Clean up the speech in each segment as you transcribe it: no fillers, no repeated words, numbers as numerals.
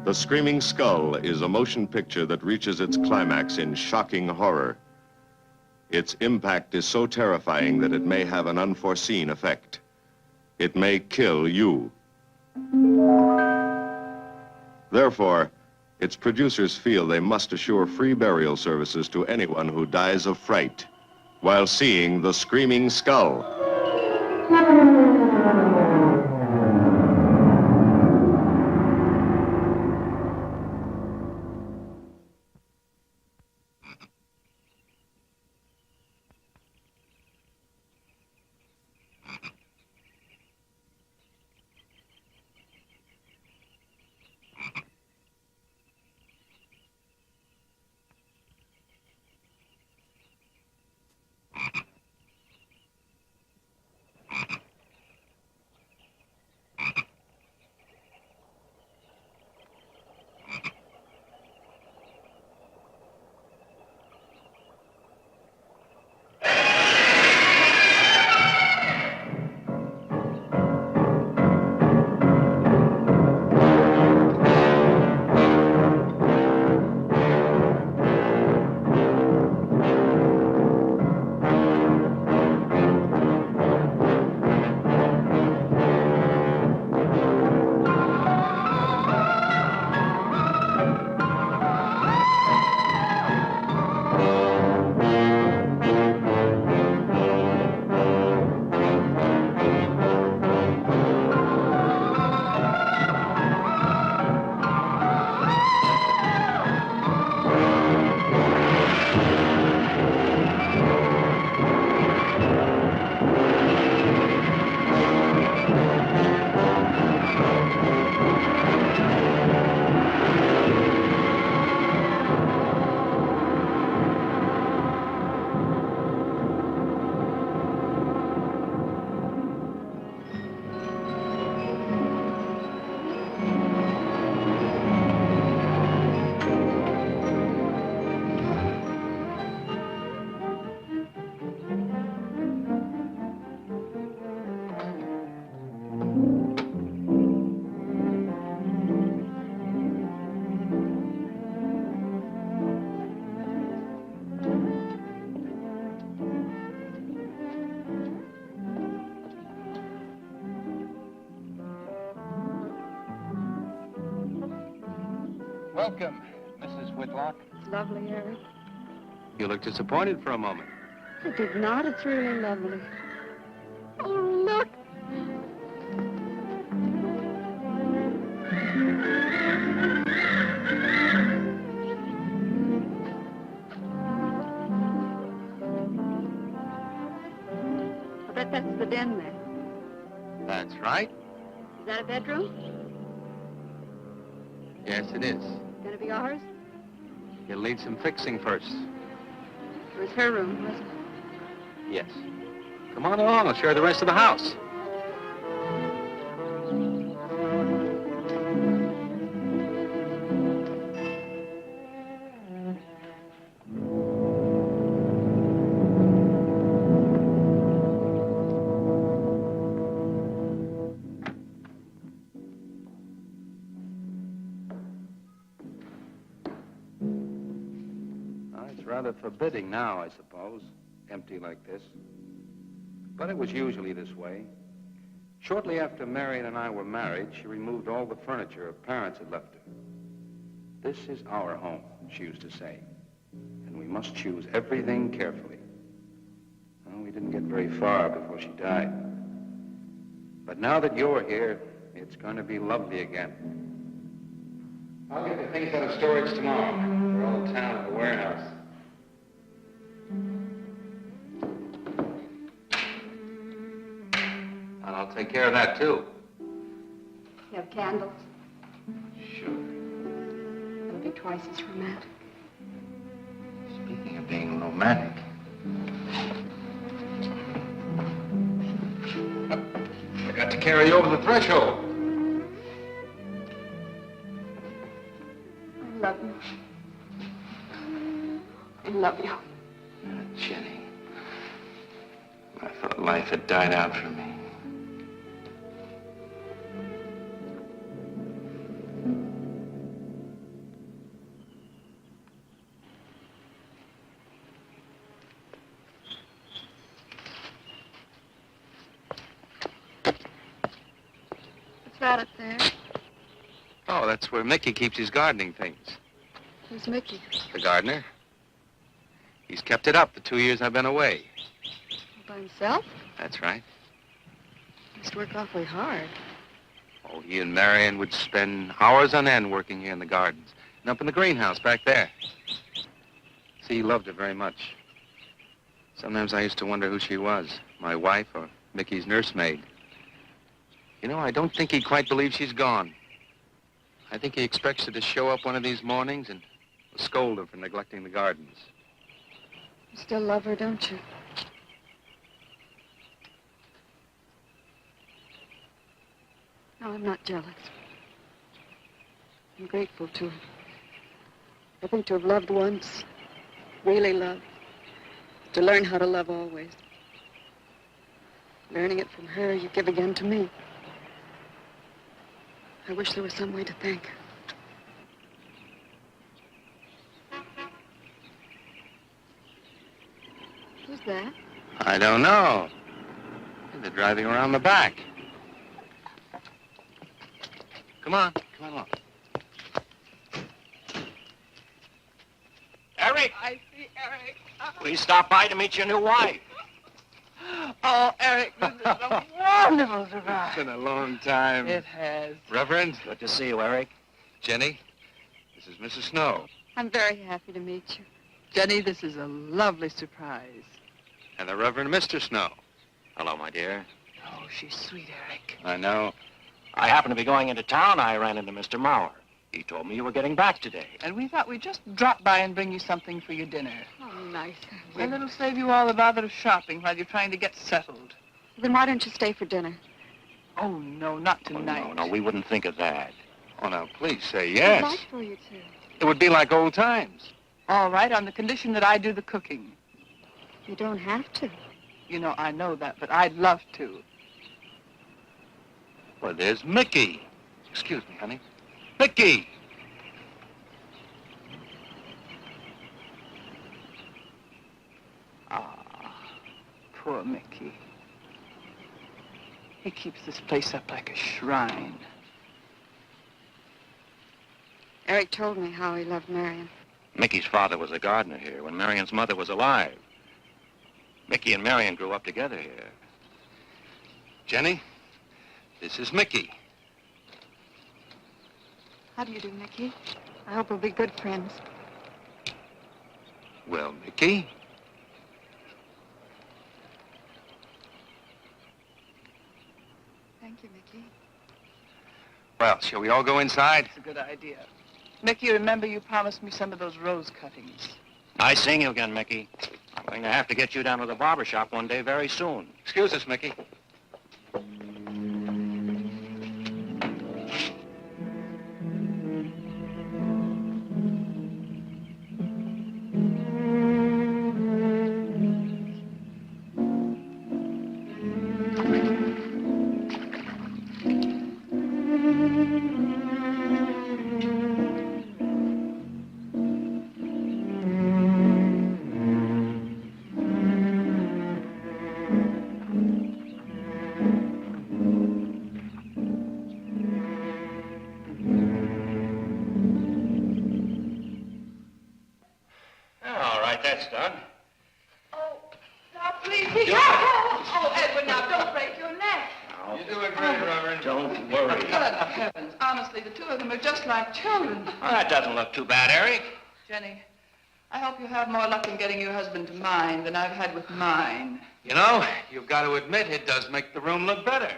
The Screaming Skull is a motion picture that reaches its climax in shocking horror. Its impact is so terrifying that it may have an unforeseen effect. It may kill you. Therefore, its producers feel they must assure free burial services to anyone who dies of fright while seeing The Screaming Skull. Welcome, Mrs. Whitlock. It's lovely, Eric. You look disappointed for a moment. I did not. It's really lovely. Oh, look. I bet that's the den there. That's right. Is that a bedroom? Yes, it is. Gonna be ours? You'll need some fixing first. It was her room, wasn't it? Yes. Come on along, I'll show you the rest of the house. Rather forbidding now, I suppose, empty like this. But it was usually this way. Shortly after Marion and I were married, she removed all the furniture her parents had left her. This is our home, she used to say, and we must choose everything carefully. Well, we didn't get very far before she died. But now that you're here, it's going to be lovely again. I'll get the things out of storage tomorrow. They're all down at the warehouse. And I'll take care of that, too. You have candles? Sure. It'll be twice as romantic. Speaking of being romantic. I got to carry you over the threshold. I love you. love you. Jenny, I thought life had died out for me. What's that up there? Oh, that's where Mickey keeps his gardening things. Who's Mickey? The gardener. He's kept it up the 2 years I've been away. By himself? That's right. He must work awfully hard. Oh, he and Marion would spend hours on end working here in the gardens and up in the greenhouse back there. See, he loved her very much. Sometimes I used to wonder who she was, my wife or Mickey's nursemaid. You know, I don't think he quite believes she's gone. I think he expects her to show up one of these mornings and scold her for neglecting the gardens. You still love her, don't you? No, I'm not jealous. I'm grateful to her. I think to have loved once, really loved, to learn how to love always. Learning it from her, you give again to me. I wish there was some way to thank her. Who's that? I don't know. They're driving around the back. Come on along. Eric, I see Eric. please stop by to meet your new wife. Oh, Eric, this is a wonderful surprise. It's been a long time. It has. Reverend, Good to see you, Eric. Jenny, this is Mrs. Snow. I'm very happy to meet you. Jenny, this is a lovely surprise. And the Reverend Mr. Snow. Hello, my dear. Oh, she's sweet, Eric. I know. I happened to be going into town. I ran into Mr. Mauer. He told me you were getting back today. And we thought we'd just drop by and bring you something for your dinner. Oh, nice. And it'll save you all the bother of shopping while you're trying to get settled. Then why don't you stay for dinner? Oh, no, not Oh, tonight. no, we wouldn't think of that. Oh, now, please say I'd yes. like for you to. It would be like old times. All right, on the condition that I do the cooking. You don't have to. You know, I know that, but I'd love to. Well, there's Mickey. Excuse me, honey. Mickey! Poor Mickey. He keeps this place up like a shrine. Eric told me how he loved Marion. Mickey's father was a gardener here when Marion's mother was alive. Mickey and Marion grew up together here. Jenny, this is Mickey. How do you do, Mickey? I hope we'll be good friends. Well, Mickey, Thank you, Mickey. well, shall we all go inside? It's a good idea. Mickey, remember you promised me some of those rose cuttings. Nice seeing you again, Mickey. I'm going to have to get you down to the barber shop one day very soon. Excuse us, Mickey. All right, that's done. Oh, now please be careful. Oh, Edward, now don't break your neck. You're doing great, Reverend. Don't worry. Good heavens. Honestly, the two of them are just like children. Well, that doesn't look too bad, Eric. Jenny, I hope you have more luck in getting your husband to mine than I've had with mine. You know, you've got to admit it does make the room look better.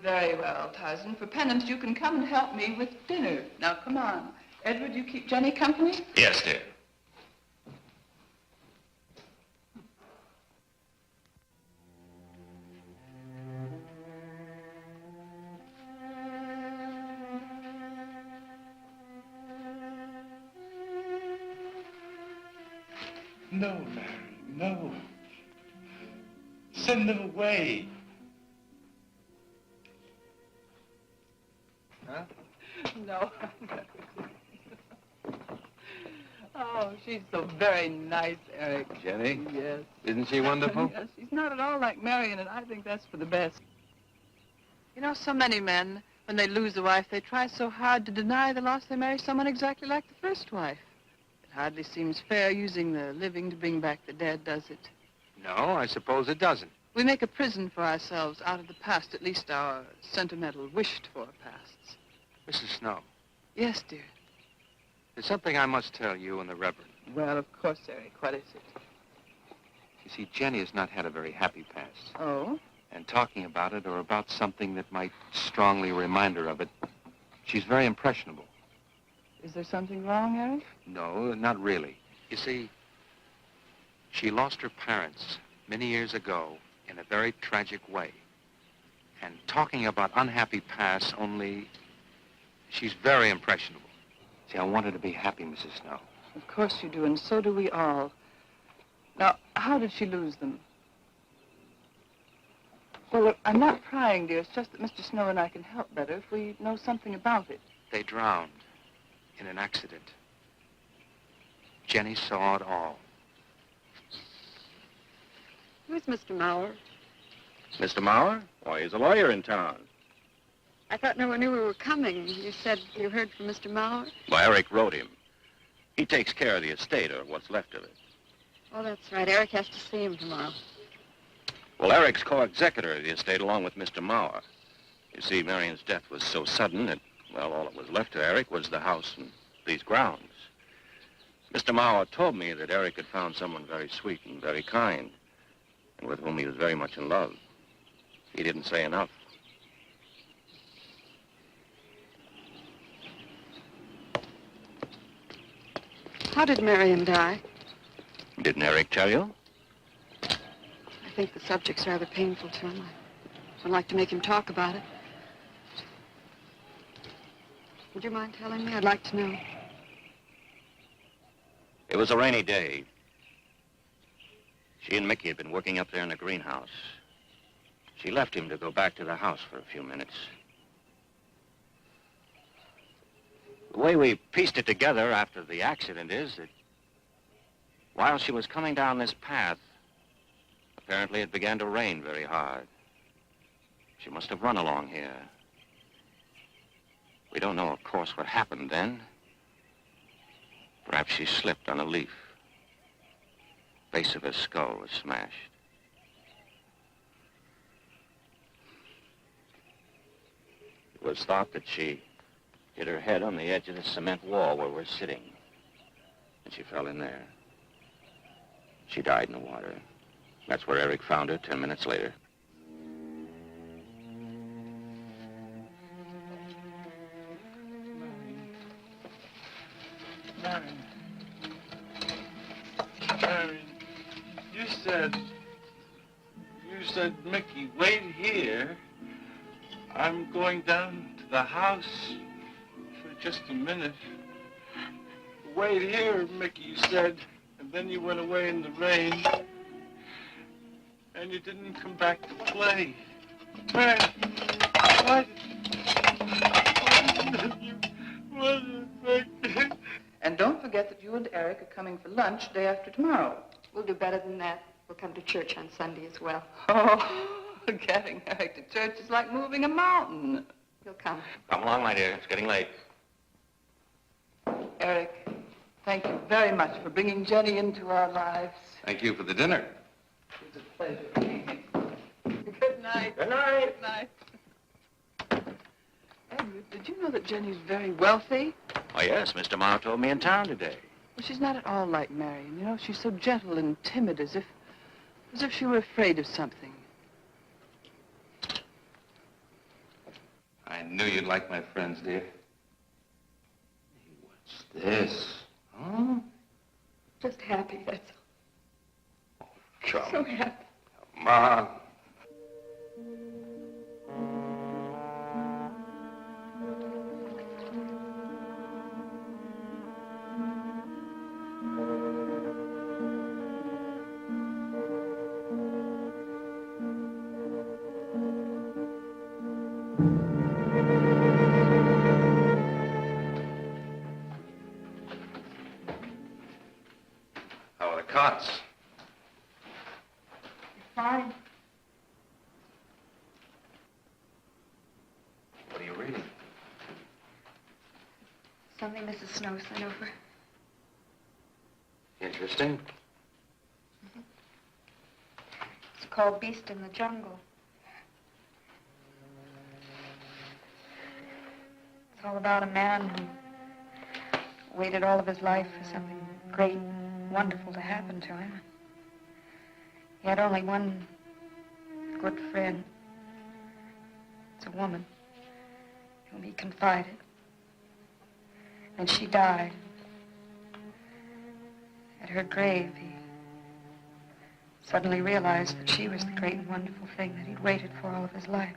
Very well, Tyson. For penance, you can come and help me with dinner. Now, come on. Edward, you keep Jenny company? Yes, dear. No, Mary, no. Send them away. Huh? No. Oh, she's so very nice, Eric. Jenny? Yes. Isn't she wonderful? Yes, she's not at all like Marion, and I think that's for the best. You know, so many men, when they lose a wife, they try so hard to deny the loss they marry someone exactly like the first wife. It hardly seems fair using the living to bring back the dead, does it? No, I suppose it doesn't. We make a prison for ourselves out of the past, at least our sentimental, wished-for pasts. Mrs. Snow, Yes, dear. there's something I must tell you and the Reverend. Well, of course, Eric. What is it? You see, Jenny has not had a very happy past. Oh? And talking about it or about something that might strongly remind her of it, she's very impressionable. Is there something wrong, Eric? No, not really. You see, she lost her parents many years ago in a very tragic way. And talking about unhappy past only, she's very impressionable. See, I want her to be happy, Mrs. Snow. Of course you do, and so do we all. Now, how did she lose them? Well, look, I'm not prying, dear. It's just that Mr. Snow and I can help better if we know something about it. They drowned in an accident. Jenny saw it all. Who's Mr. Mauer? Mr. Mauer? Why, he's a lawyer in town. I thought no one knew we were coming. You said you heard from Mr. Mauer? Well, Eric wrote him. He takes care of the estate, or what's left of it. Oh, that's right. Eric has to see him tomorrow. Well, Eric's co-executor of the estate along with Mr. Mauer. You see, Marion's death was so sudden that, well, all that was left to Eric was the house and these grounds. Mr. Mauer told me that Eric had found someone very sweet and very kind, and with whom he was very much in love. He didn't say enough. How did Marion die? Didn't Eric tell you? I think the subject's rather painful to him. I don't like to make him talk about it. Would you mind telling me? I'd like to know. It was a rainy day. She and Mickey had been working up there in the greenhouse. She left him to go back to the house for a few minutes. The way we pieced it together after the accident is that while she was coming down this path, apparently it began to rain very hard. She must have run along here. We don't know, of course, what happened then. Perhaps she slipped on a leaf. Base of her skull was smashed. It was thought that she hit her head on the edge of the cement wall where we're sitting. And she fell in there. She died in the water. That's where Eric found her 10 minutes later. Marion, you said, Mickey, wait here. I'm going down to the house for just a minute. Wait here, Mickey, you said, and then you went away in the rain, and you didn't come back to play. Man, what did you... And don't forget that you and Eric are coming for lunch day after tomorrow. We'll do better than that. We'll come to church on Sunday as well. Oh, getting Eric to church is like moving a mountain. He'll come. Come along, my dear. It's getting late. Eric, thank you very much for bringing Jenny into our lives. Thank you for the dinner. It was a pleasure. Good night. Good night. Good night. Edward, did you know that Jenny's very wealthy? Oh, yes. Mr. Mauer told me in town today. Well, she's not at all like Marion. You know, she's so gentle and timid, as if she were afraid of something. I knew you'd like my friends, dear. Hey, what's this? Huh? Just happy, that's all. Come So happy. on. How are the cots? Fine. What are you reading? Something Mrs. Snow sent over. Interesting. It's called Beast in the Jungle. It's all about a man who waited all of his life for something great, wonderful to happen to him. He had only one good friend. It's a woman whom he confided. And she died. At her grave, he suddenly realized that she was the great and wonderful thing that he'd waited for all of his life.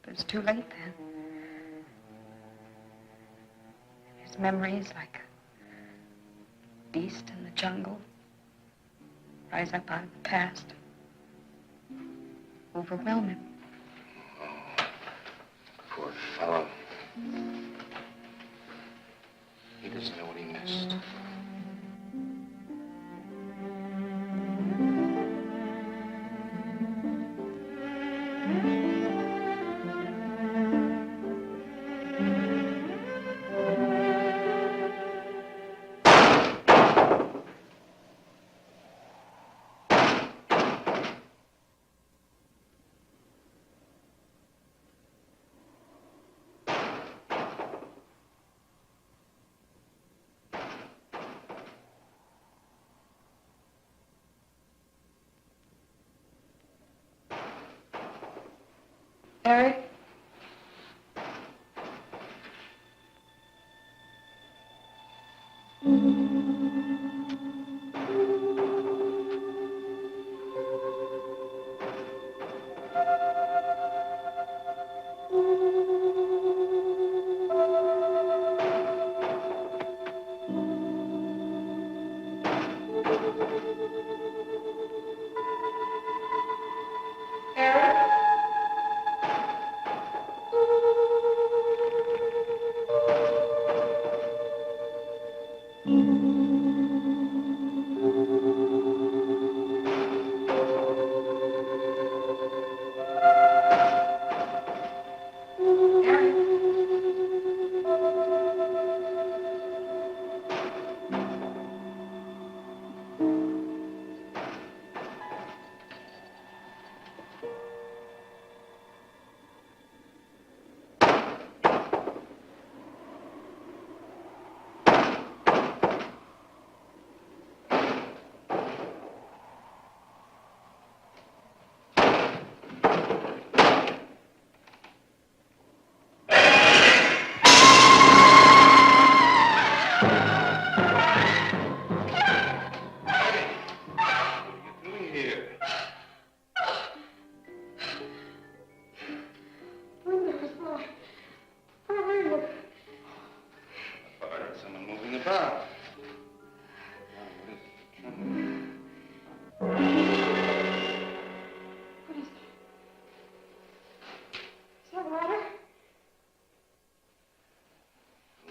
But it's too late then. His memories, like a beast in the jungle, rise up out of the past, overwhelm him. Oh, poor fellow. He doesn't know what he missed. Eric?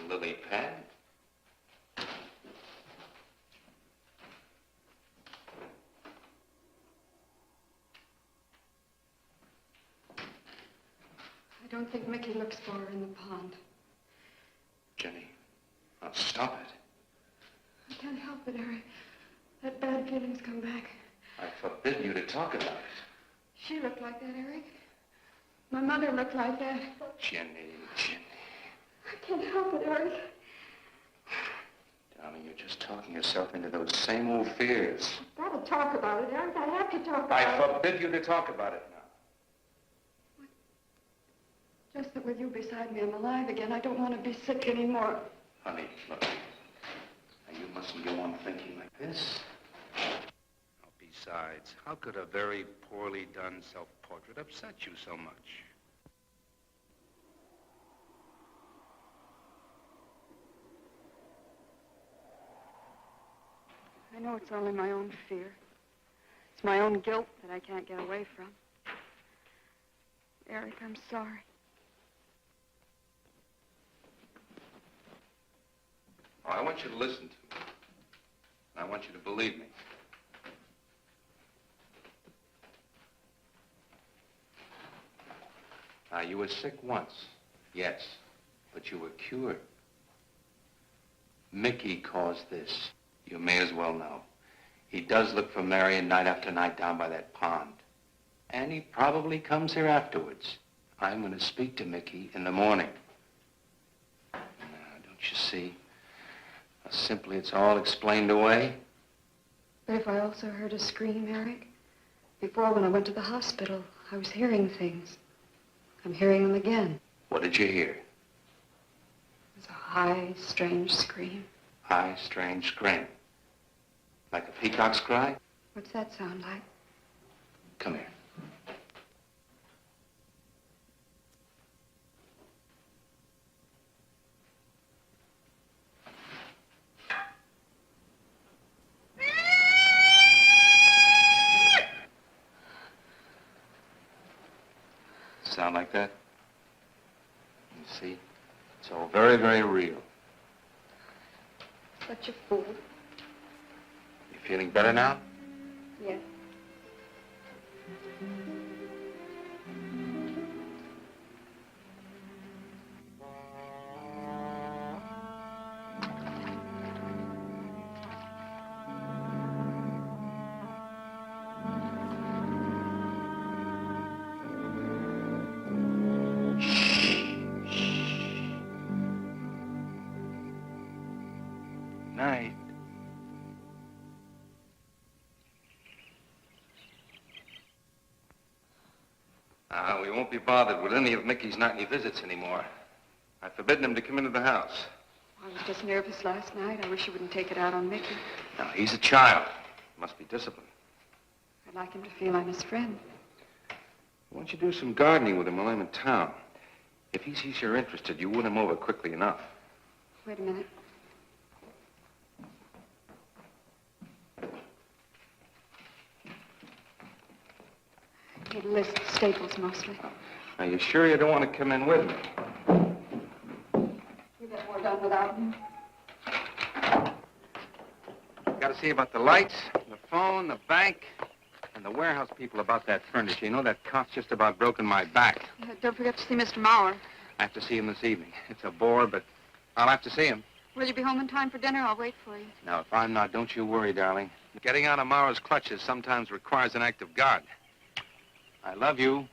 Lily pad? I don't think Mickey looks for her in the pond. Jenny, now stop it. I can't help it, Eric. That bad feeling's come back. I forbid you to talk about it. She looked like that, Eric. My mother looked like that. Jenny. I can't help it, Eric. Darling, you're just talking yourself into those same old fears. I've got to talk about it, Eric. I have to talk about I it. forbid you to talk about it now. Just that with you beside me, I'm alive again. I don't want to be sick anymore. Honey, look. Now, you mustn't go on thinking like this. Besides, how could a very poorly done self-portrait upset you so much? I know it's only my own fear. It's my own guilt that I can't get away from. Eric, I'm sorry. Oh, I want you to listen to me. I want you to believe me. Now, you were sick once, yes, but you were cured. Mickey caused this. You may as well know. He does look for Marion night after night down by that pond. And he probably comes here afterwards. I'm going to speak to Mickey in the morning. Now, don't you see? How simply it's all explained away. But if I also heard a scream, Eric, before when I went to the hospital, I was hearing things. I'm hearing them again. What did you hear? It was a high, strange scream. High, strange scream. Like a peacock's cry? What's that sound like? Come here. Sound like that? You see? It's all very, very real. Such a fool. You feeling better now? Yes. Night. We won't be bothered with any of Mickey's nightly visits anymore. I've forbidden him to come into the house. I was just nervous last night. I wish you wouldn't take it out on Mickey. Now, he's a child. Must be disciplined. I'd like him to feel I'm his friend. Why don't you do some gardening with him while I'm in town? If he sees you're interested, you win him over quickly enough. Wait a minute. He lists staples mostly. Are you sure you don't want to come in with me? You get more done without him. Got to see about the lights, the phone, the bank, and the warehouse people about that furniture. You know, that cop's just about broken my back. Don't forget to see Mr. Mauer. I have to see him this evening. It's a bore, but I'll have to see him. Will you be home in time for dinner? I'll wait for you. Now, if I'm not, don't you worry, darling. Getting out of Mauer's clutches sometimes requires an act of God. I love you.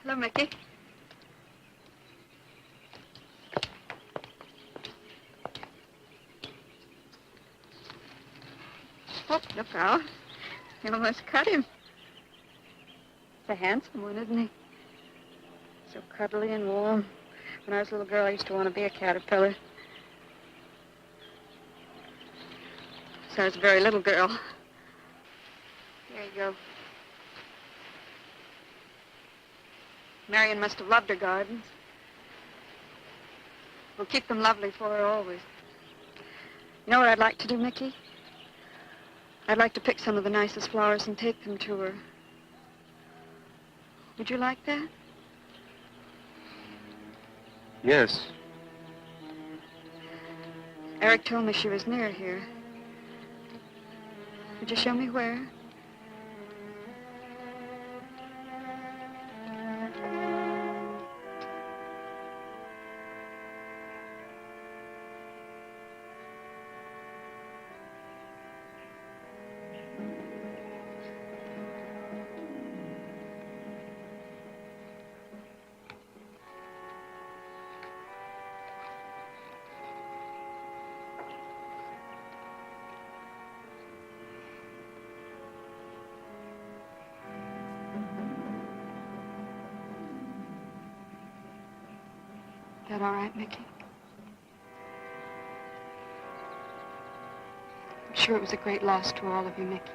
Hello, Mickey. Oh, look out. You almost cut him. He's a handsome one, isn't he? So cuddly and warm. When I was a little girl, I used to want to be a caterpillar. So I was a very little girl. There you go. Marion must have loved her gardens. We'll keep them lovely for her always. You know what I'd like to do, Mickey? I'd like to pick some of the nicest flowers and take them to her. Would you like that? Yes. Eric told me she was near here. Would you show me where? Is that all right, Mickey? I'm sure it was a great loss to all of you, Mickey.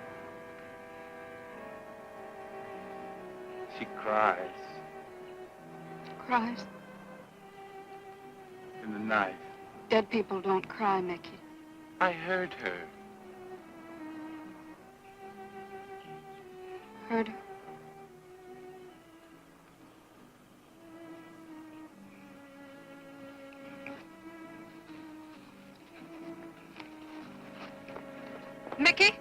She cries Cries? in the night. Dead people don't cry, Mickey. I heard her. Heard her? Mickey?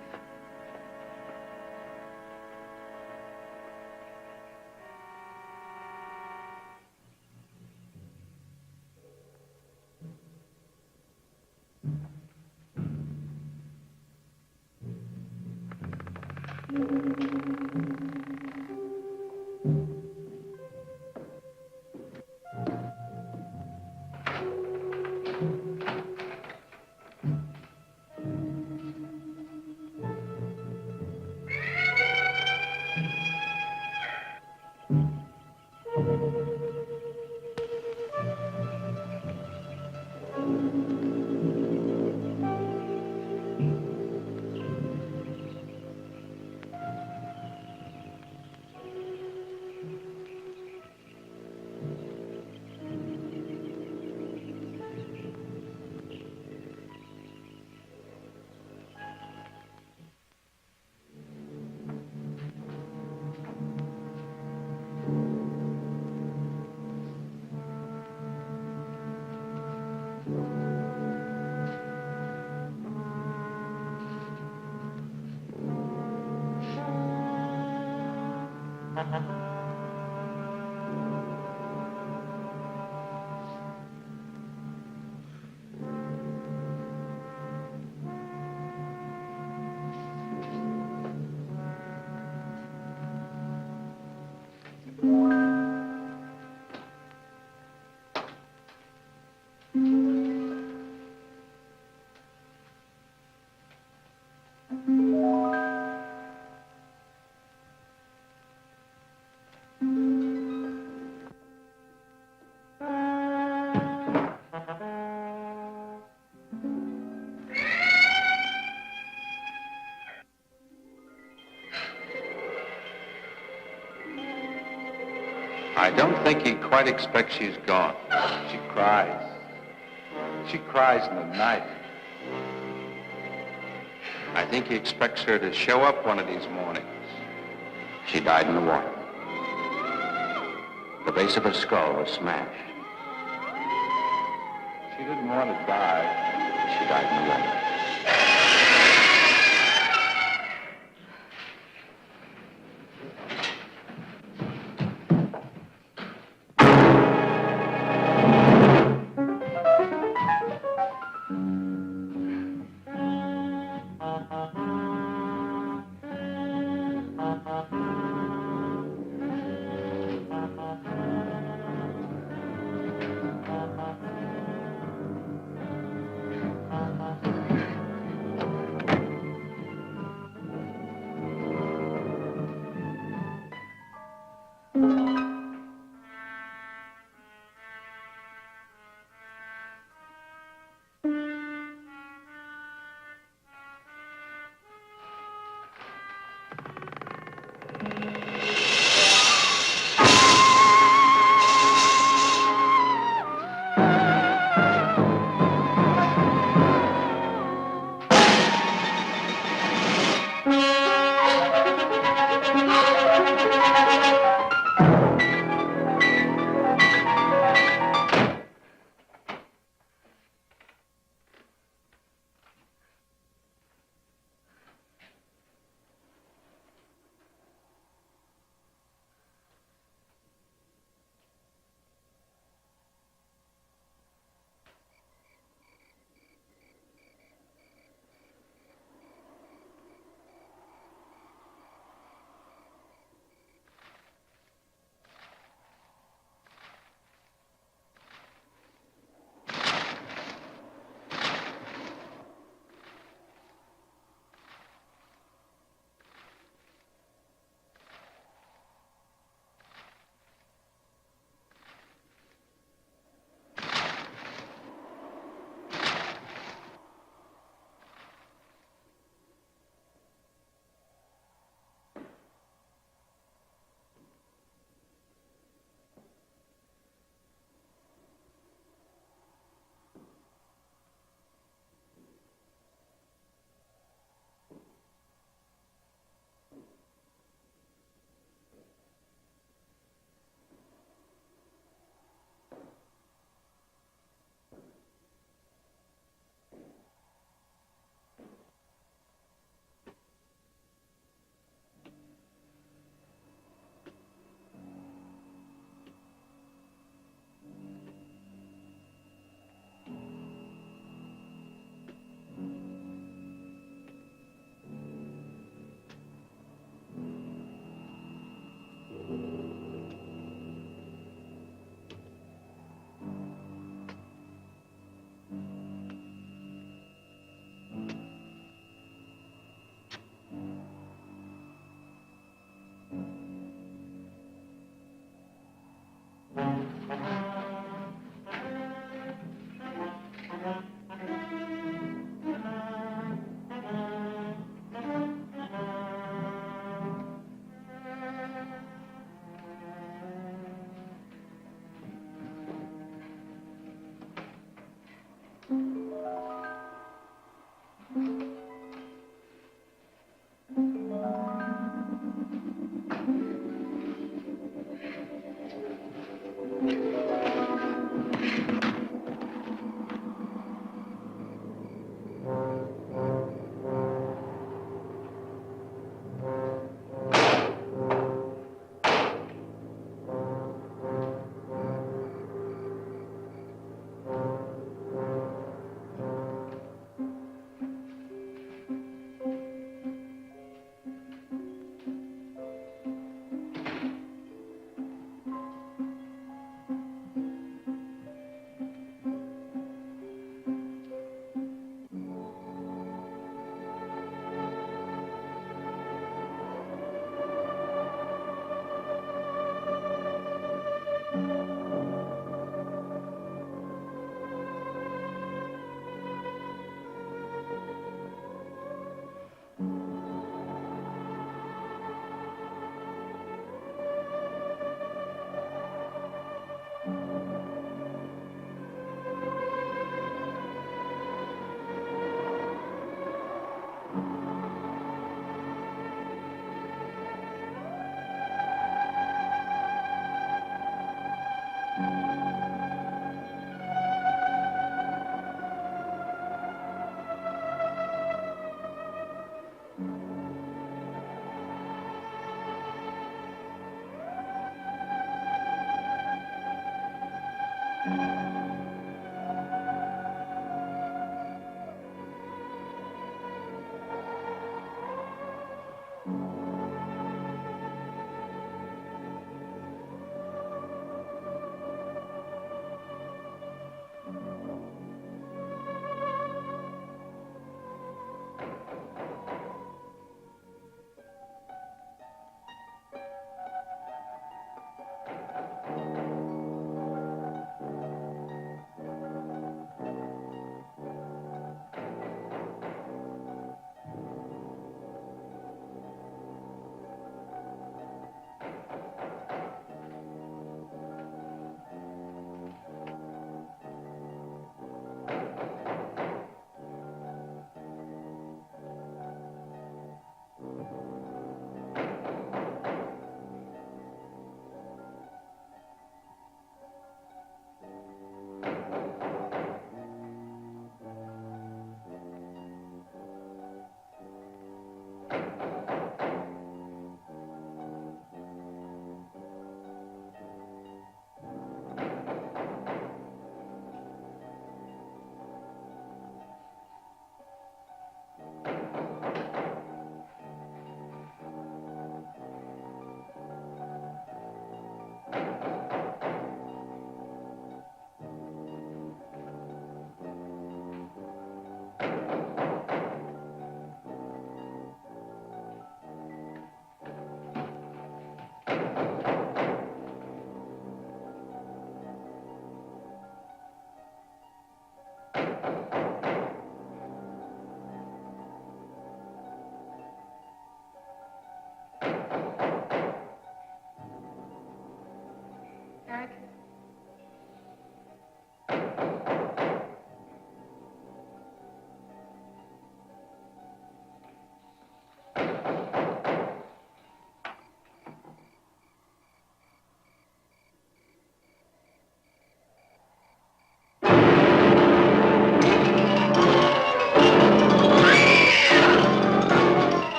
I don't think he quite expects she's gone. She cries. She cries in the night. I think he expects her to show up one of these mornings. She died in the water. The base of her skull was smashed. She didn't want to die. She died in the water.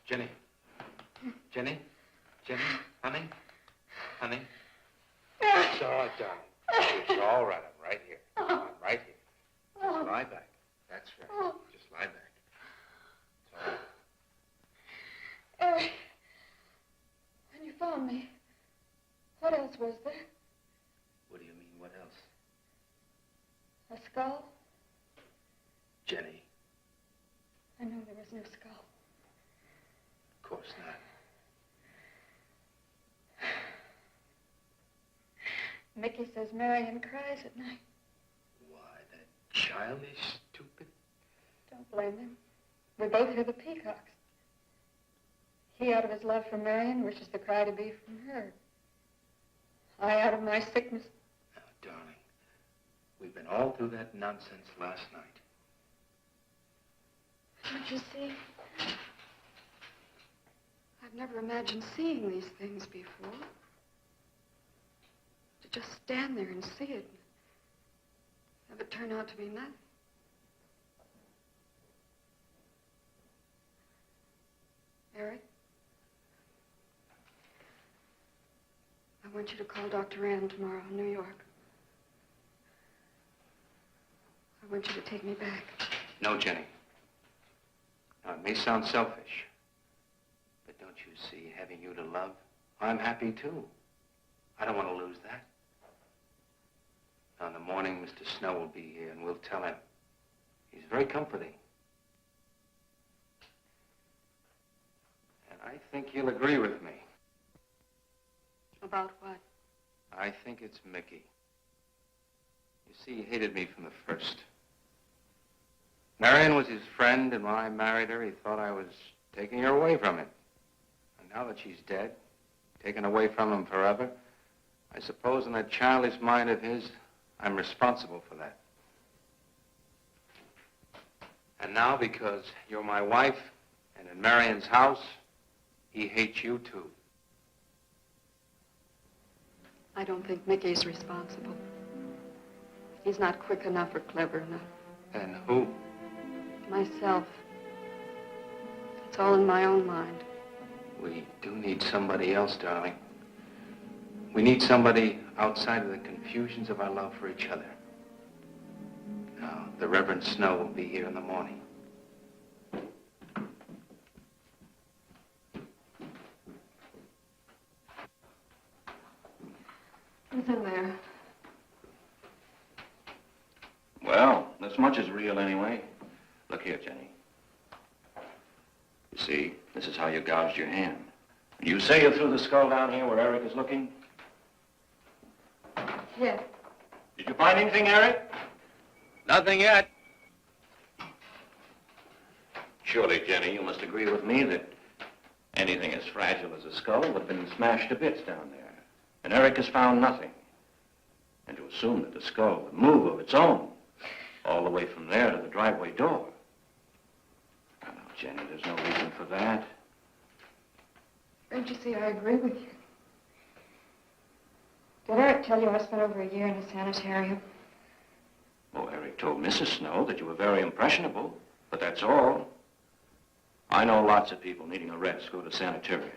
Jenny. Jenny? Jenny? Honey? Honey? It's all right, darling. It's all right. I'm right here. I'm right here. Just lie back. That's right. Just lie back. It's all right. Eric, when you found me, what else was there? What do you mean, what else? A skull? Jenny, I know there was no skull. of course not. Mickey says Marion cries at night. Why, that childish, stupid... Don't blame him. We both hear the peacocks. He, out of his love for Marion, wishes the cry to be from her. I, out of my sickness. Now, darling, we've been all through that nonsense last night. Don't you see? I've never imagined seeing these things before. To just stand there and see it. Have it turn out to be nothing. Eric? I want you to call Dr. Rand tomorrow in New York. I want you to take me back. No, Jenny. Now, it may sound selfish, but don't you see, having you to love, I'm happy too. I don't want to lose that. Now, in the morning, Mr. Snow will be here, and we'll tell him. He's very comforting. And I think he'll agree with me. About what? I think it's Mickey. You see, he hated me from the first. Marion was his friend, and when I married her, he thought I was taking her away from him. And now that she's dead, taken away from him forever, I suppose in that childish mind of his, I'm responsible for that. And now, because you're my wife, and in Marion's house, he hates you too. I don't think Mickey's responsible. He's not quick enough or clever enough. And who? Myself. It's all in my own mind. We do need somebody else, darling. We need somebody outside of the confusions of our love for each other. Now, the Reverend Snow will be here in the morning. Who's in there? Well, this much is real anyway. Look here, Jenny. You see, this is how you gouged your hand. You say you threw the skull down here where Eric is looking? Yes. Did you find anything, Eric? Nothing yet. Surely, Jenny, you must agree with me that anything as fragile as a skull would have been smashed to bits down there. And Eric has found nothing. And to assume that the skull would move of its own all the way from there to the driveway door. Now, Jenny, there's no reason for that. Don't you see, I agree with you. Did Eric tell you I spent over a year in a sanitarium? Oh, Eric told Mrs. Snow that you were very impressionable, but that's all. I know lots of people needing a rest go to sanitariums.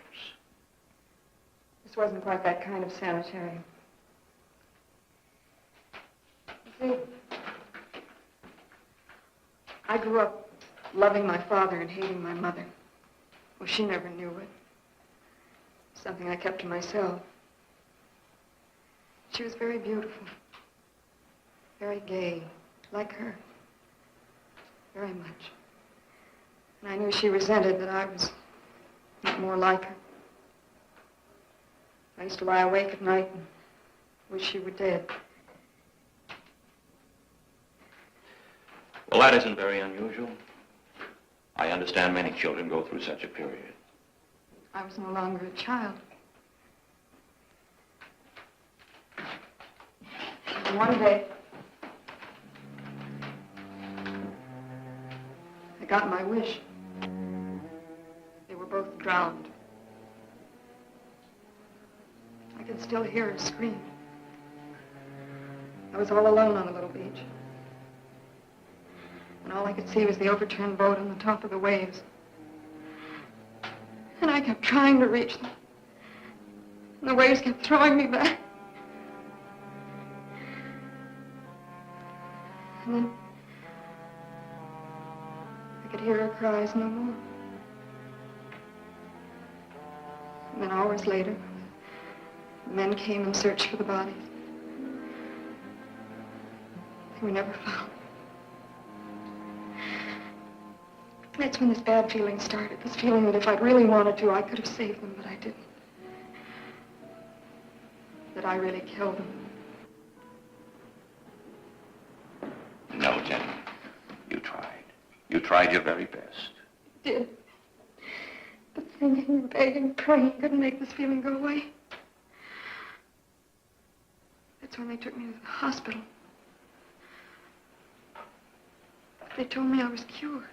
This wasn't quite that kind of sanitarium. You see, I grew up loving my father and hating my mother. Well, she never knew it. Something I kept to myself. She was very beautiful. Very gay, like her. Very much. And I knew she resented that I was not more like her. I used to lie awake at night and wish she were dead. Well, that isn't very unusual. I understand many children go through such a period. I was no longer a child. And one day, I got my wish. They were both drowned. I could still hear her scream. I was all alone on the little beach. And all I could see was the overturned boat on the top of the waves. And I kept trying to reach them. And the waves kept throwing me back. And then I could hear her cries no more. And then hours later, the men came and searched for the bodies. They were never found. That's when this bad feeling started. This feeling that if I'd really wanted to, I could have saved them, but I didn't. That I really killed them. No, Jenny. You tried. You tried your very best. I did. But thinking and begging and praying couldn't make this feeling go away. That's when they took me to the hospital. They told me I was cured.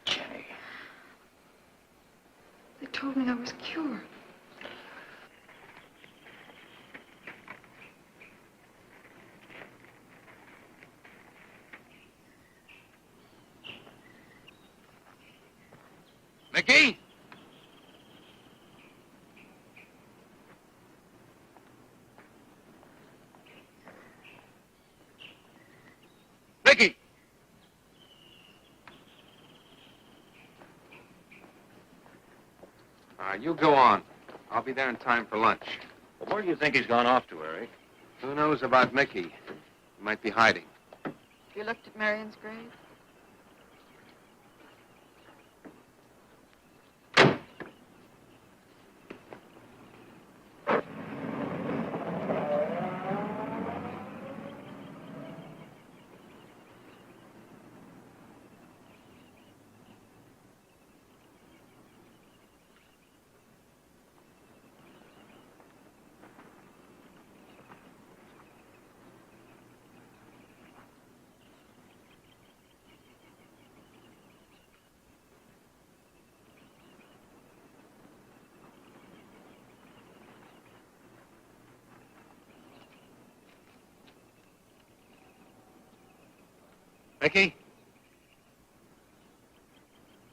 Jenny. They told me I was cured. Mickey? Mickey! You go on. I'll be there in time for lunch. Well, where do you think he's gone off to, Eric? Who knows about Mickey? He might be hiding. You looked at Marion's grave? Mickey?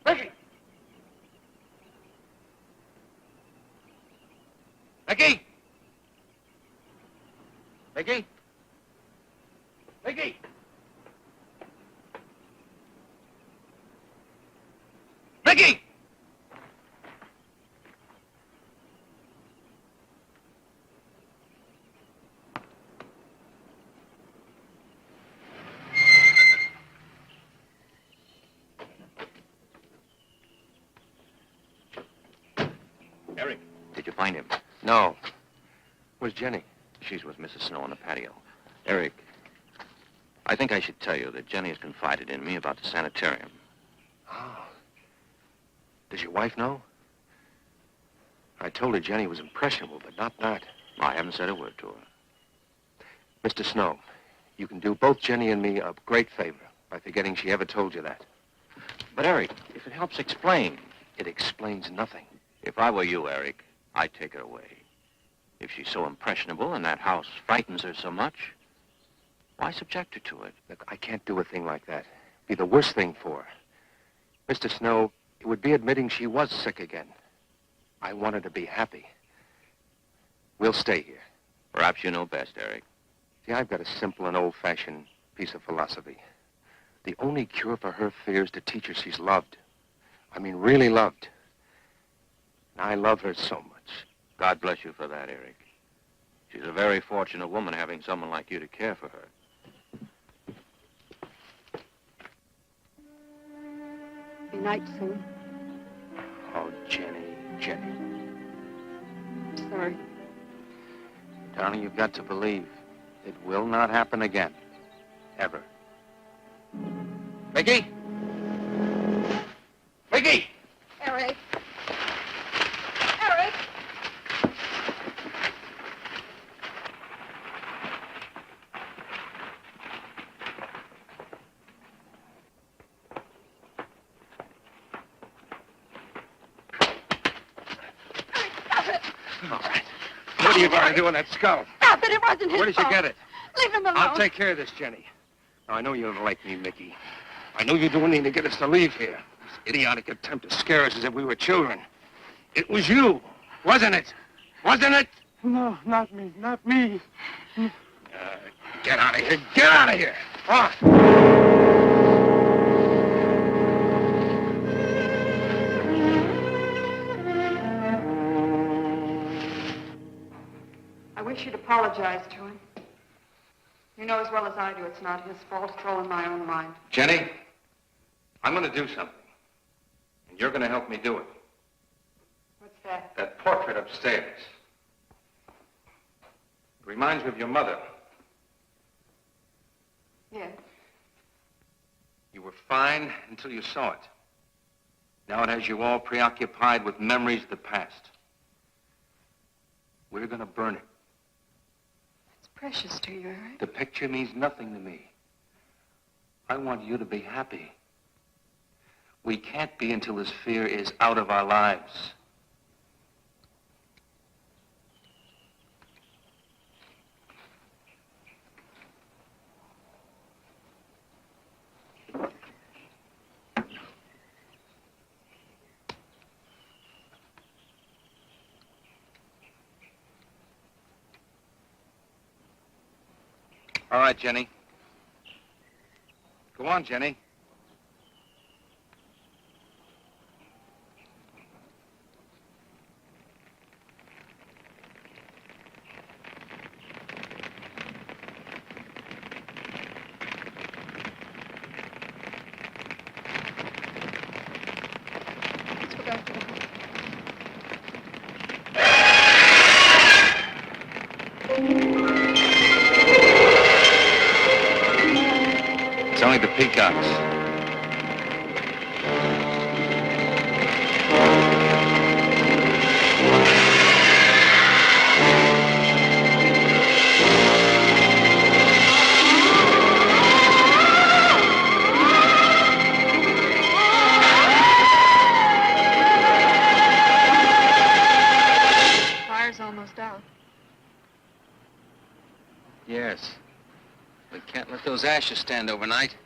Mickey! Mickey! Mickey? Mickey! Mickey! Eric, did you find him? No. Where's Jenny? She's with Mrs. Snow on the patio. Eric, I think I should tell you that Jenny has confided in me about the sanitarium. Oh. Does your wife know? I told her Jenny was impressionable, but not that. I haven't said a word to her. Mr. Snow, you can do both Jenny and me a great favor by forgetting she ever told you that. But, Eric, if it helps explain. It explains nothing. If I were you, Eric, I'd take her away. If she's so impressionable and that house frightens her so much, why subject her to it? Look, I can't do a thing like that. It'd be the worst thing for her. Mr. Snow, it would be admitting she was sick again. I want her to be happy. We'll stay here. Perhaps you know best, Eric. See, I've got a simple and old-fashioned piece of philosophy. The only cure for her fear is to teach her she's loved. I mean, really loved. And I love her so much. God bless you for that, Eric. She's a very fortunate woman having someone like you to care for her. Be night soon. Oh, Jenny, Jenny. Sorry. Darling, you've got to believe it will not happen again. Ever. Mickey? Mickey! Eric. Eric! Stop it! All right. What are you going to do with that skull? Stop it! It wasn't his Where did you fault. get it? Leave him alone. I'll take care of this, Jenny. Now, I know you don't like me, Mickey. I know you're doing anything to get us to leave here. This idiotic attempt to scare us as if we were children. It was you, wasn't it? Wasn't it? No, not me, not me. Get out of here. Get out of here. On. I wish you'd apologize to him. You know as well as I do it's not his fault. It's all in my own mind. Jenny, I'm going to do something. And you're going to help me do it. What's that? That portrait upstairs. It reminds me of your mother. Yes. You were fine until you saw it. Now it has you all preoccupied with memories of the past. We're going to burn it. It's precious to you, Eric. The picture means nothing to me. I want you to be happy. We can't be until this fear is out of our lives. All right, Jenny. Go on, Jenny. Let's go back to the house. It's only the peacocks. Fire's almost out. Yes. We can't let those ashes stand overnight.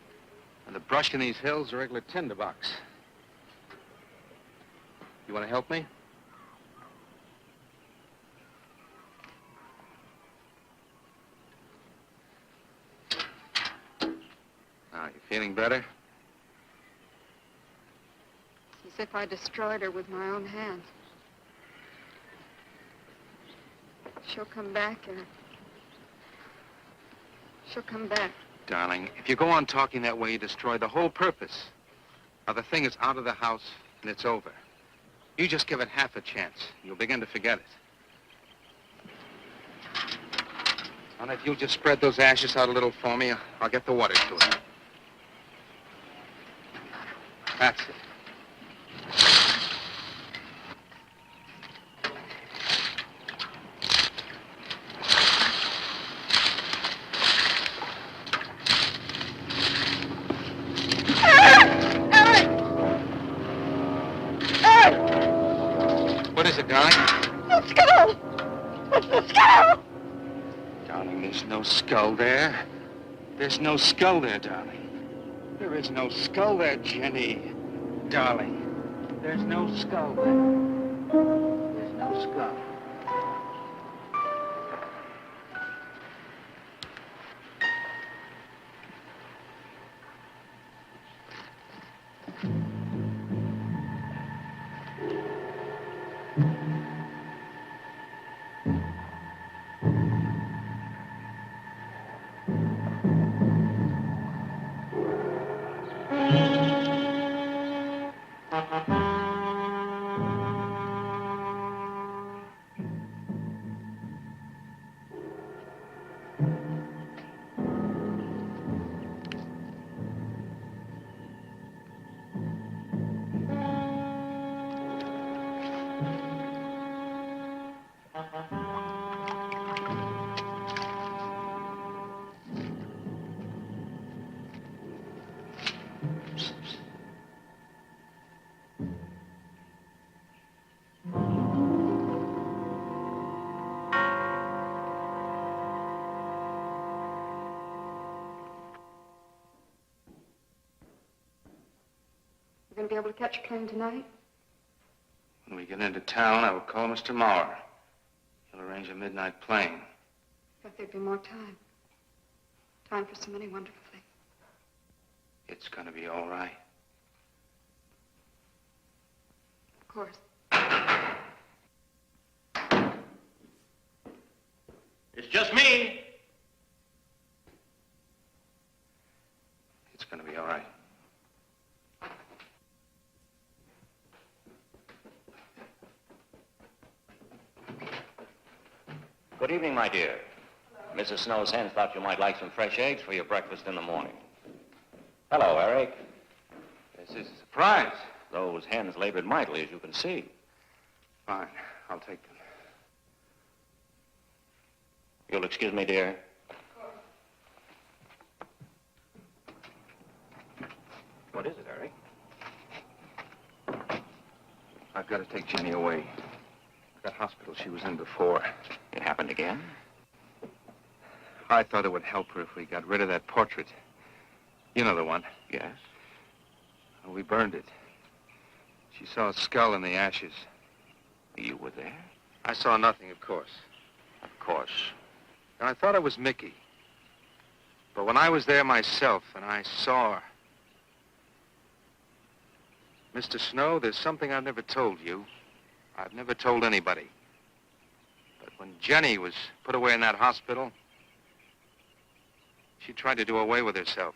And the brush in these hills are regular tinderbox. You want to help me? Now, you feeling better? It's as if I destroyed her with my own hands. She'll come back, Eric. She'll come back. Darling, if you go on talking that way, you destroy the whole purpose. Now, the thing is out of the house, and it's over. You just give it half a chance. You'll begin to forget it. And if you'll just spread those ashes out a little for me, I'll get the water to it. That's it. What is it, darling? The skull! It's the skull! Darling, there's no skull there. There's no skull there, darling. There is no skull there, Jenny. Darling, there's no skull there. There's no skull. You gonna be able to catch a plane tonight? When we get into town, I will call Mr. Maurer. He'll arrange a midnight plane. But there'd be more time. Time for so many wonderful things. It's gonna be all right. Of course. It's just me. It's gonna be all right. Good evening, my dear. Mrs. Snow's hens thought you might like some fresh eggs for your breakfast in the morning. Hello, Eric. This is a surprise. Those hens labored mightily, as you can see. Fine, I'll take them. You'll excuse me, dear. What is it, Eric? I've got to take Jenny away. That hospital she was in before. It happened again? I thought it would help her if we got rid of that portrait. You know the one. Yes. Well, we burned it. She saw a skull in the ashes. You were there? I saw nothing, of course. Of course. And I thought it was Mickey. But when I was there myself and I saw her... Mr. Snow, there's something I've never told you. I've never told anybody. But when Jenny was put away in that hospital, she tried to do away with herself.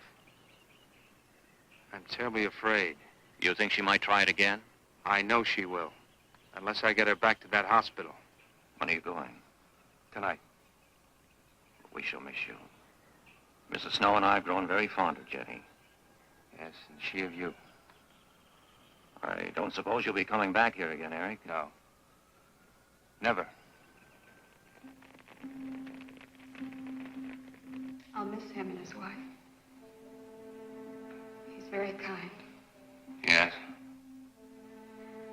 I'm terribly afraid. You think she might try it again? I know she will. Unless I get her back to that hospital. When are you going? Tonight. We shall miss you. Mrs. Snow and I have grown very fond of Jenny. Yes, and she of you. I don't suppose you'll be coming back here again, Eric? No. Never. I'll miss him and his wife. He's very kind. Yes?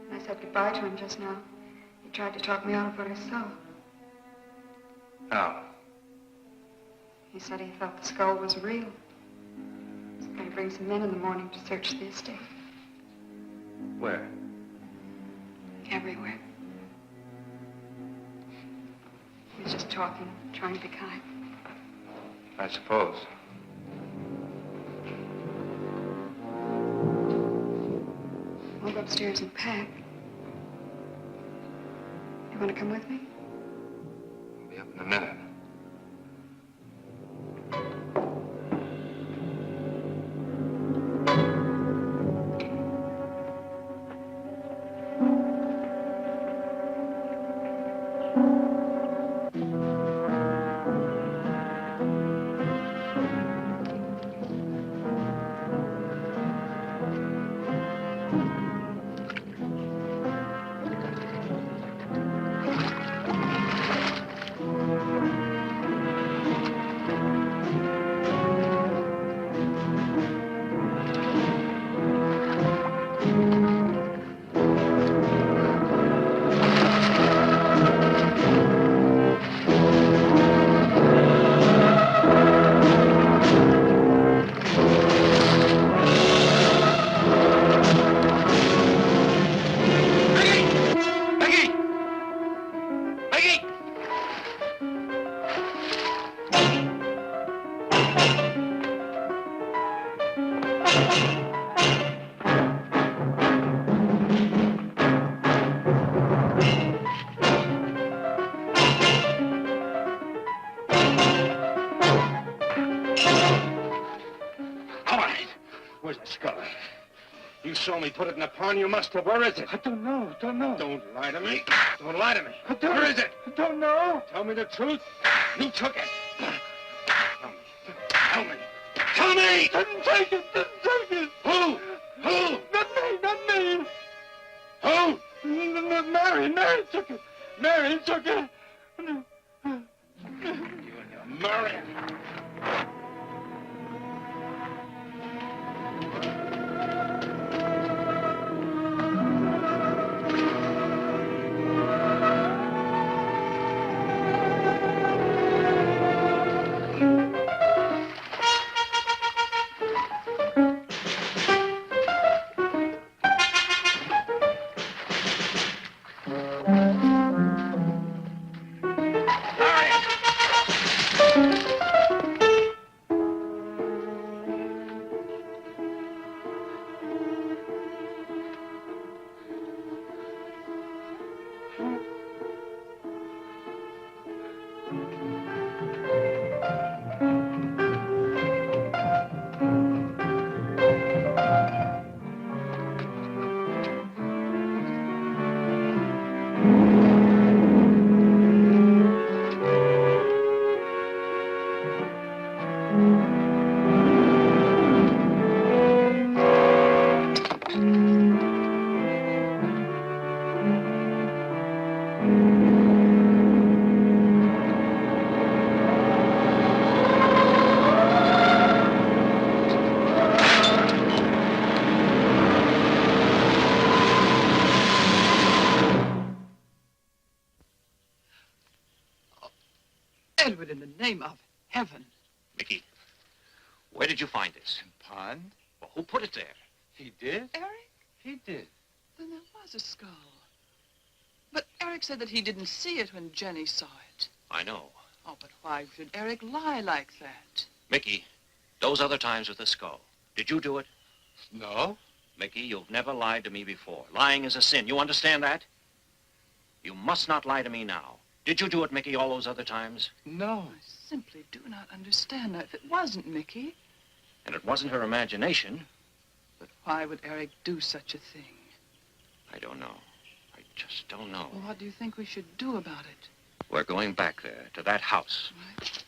When I said goodbye to him just now, he tried to talk me out of what I saw. No. He said he thought the skull was real. He's going to bring some men in the morning to search the estate. Where? Everywhere. He was just talking, trying to be kind. I suppose. I'll go upstairs and pack. You want to come with me? I'll be up in a minute. Saw me put it in a pond, you must have. Where is it? I don't know. Don't lie to me. Don't lie to me. Where is it? I don't know. Tell me the truth. You took it. Tell me. Tell me! Didn't take it. Who? Not me. Who? Mary took it. Mary took it. You and your Marion. Edward, in the name of heaven. Mickey, where did you find this? Pond? Well, who put it there? He did? Eric? He did. Then there was a skull. But Eric said that he didn't see it when Jenny saw it. I know. Oh, but why should Eric lie like that? Mickey, those other times with the skull, did you do it? No. Mickey, you've never lied to me before. Lying is a sin. You understand that? You must not lie to me now. Did you do it, Mickey, all those other times? No. I simply do not understand that. If it wasn't Mickey, And it wasn't her imagination. but why would Eric do such a thing? I don't know. I just don't know. Well, what do you think we should do about it? We're going back there, to that house. Right?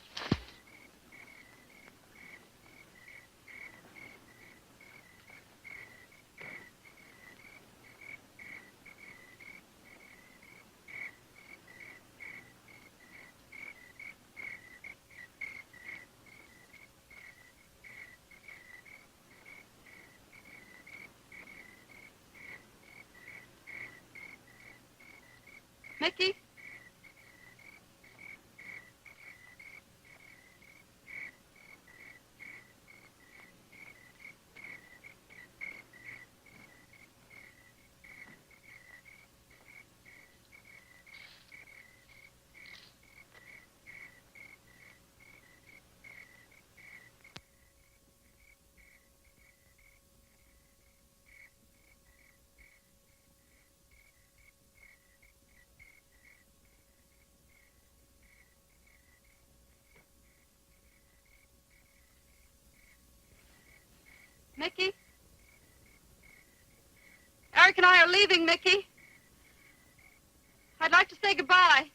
Mickey? Mickey? Eric and I are leaving, Mickey. I'd like to say goodbye.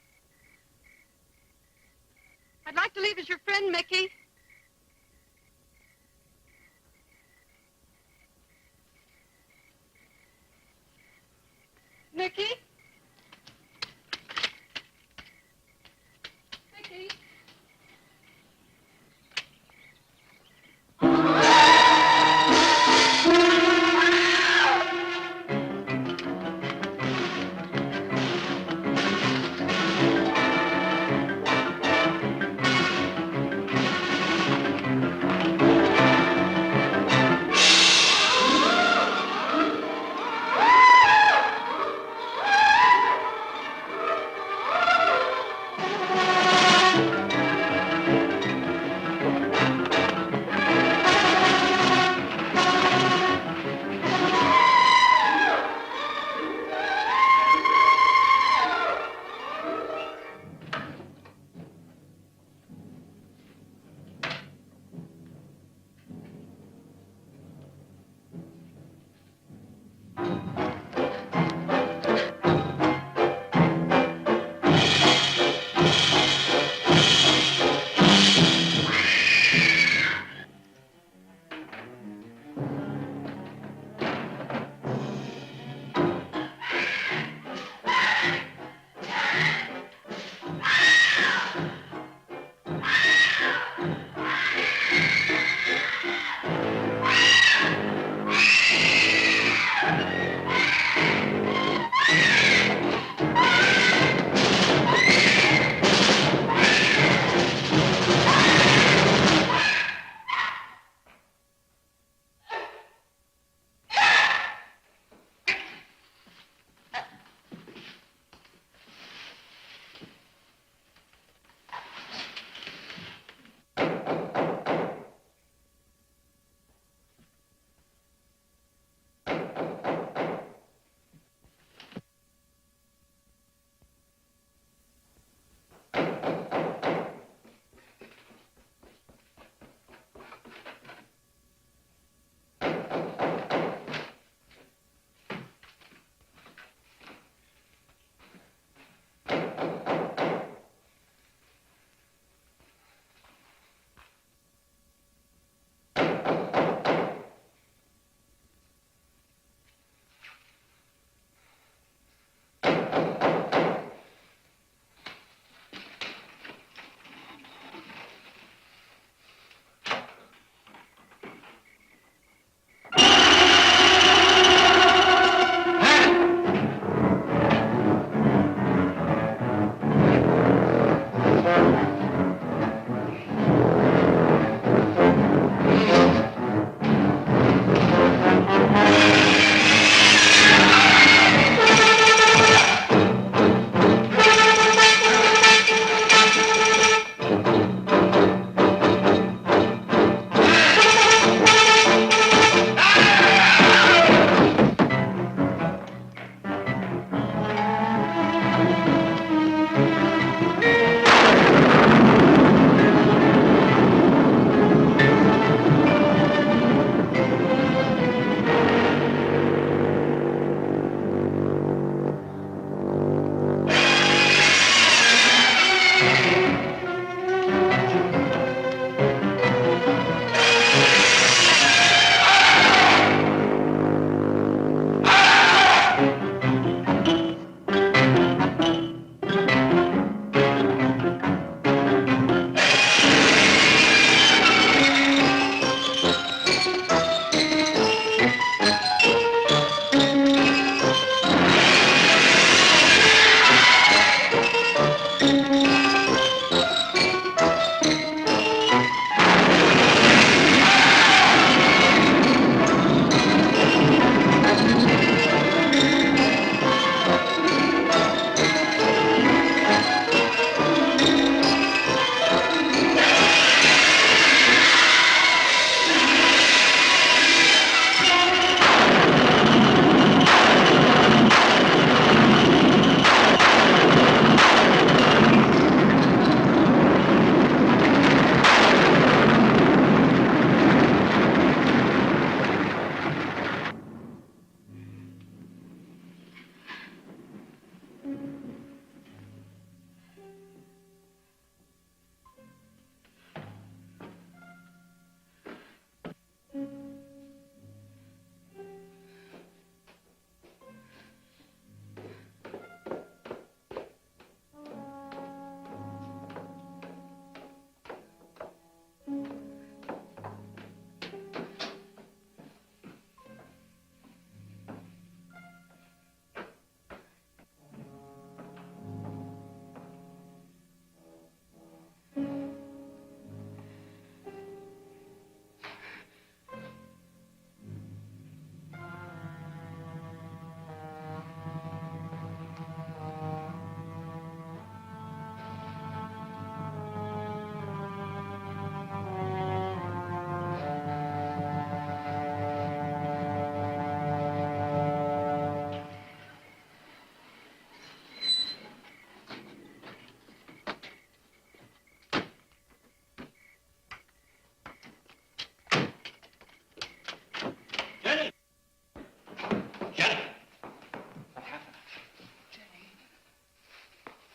I'd like to leave as your friend, Mickey. Mickey? Mickey?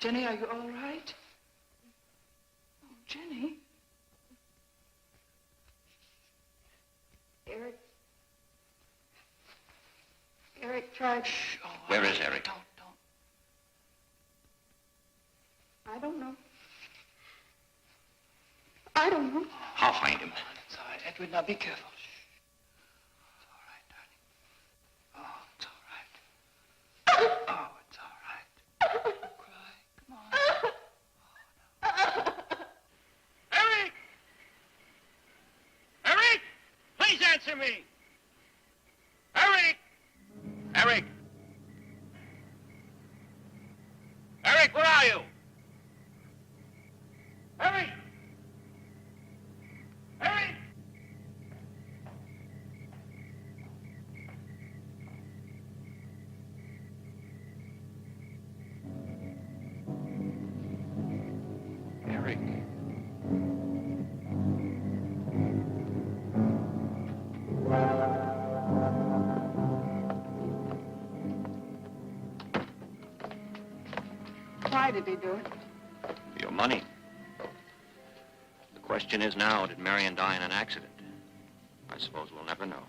Jenny, are you all right? Oh, Jenny. Eric tried... Shh. Oh, Where is Eric? Don't. I don't know. I don't know. I'll find him. It's all right. Edward, now be careful. Shh. It's all right, darling. Oh, it's all right. Oh, it's all right. Don't cry. Come on. Eric! Eric! Please answer me! Eric! Eric! Eric, where are you? Eric! Eric! Eric. Why did he do it? Your money. The question is now, did Marion die in an accident? I suppose we'll never know.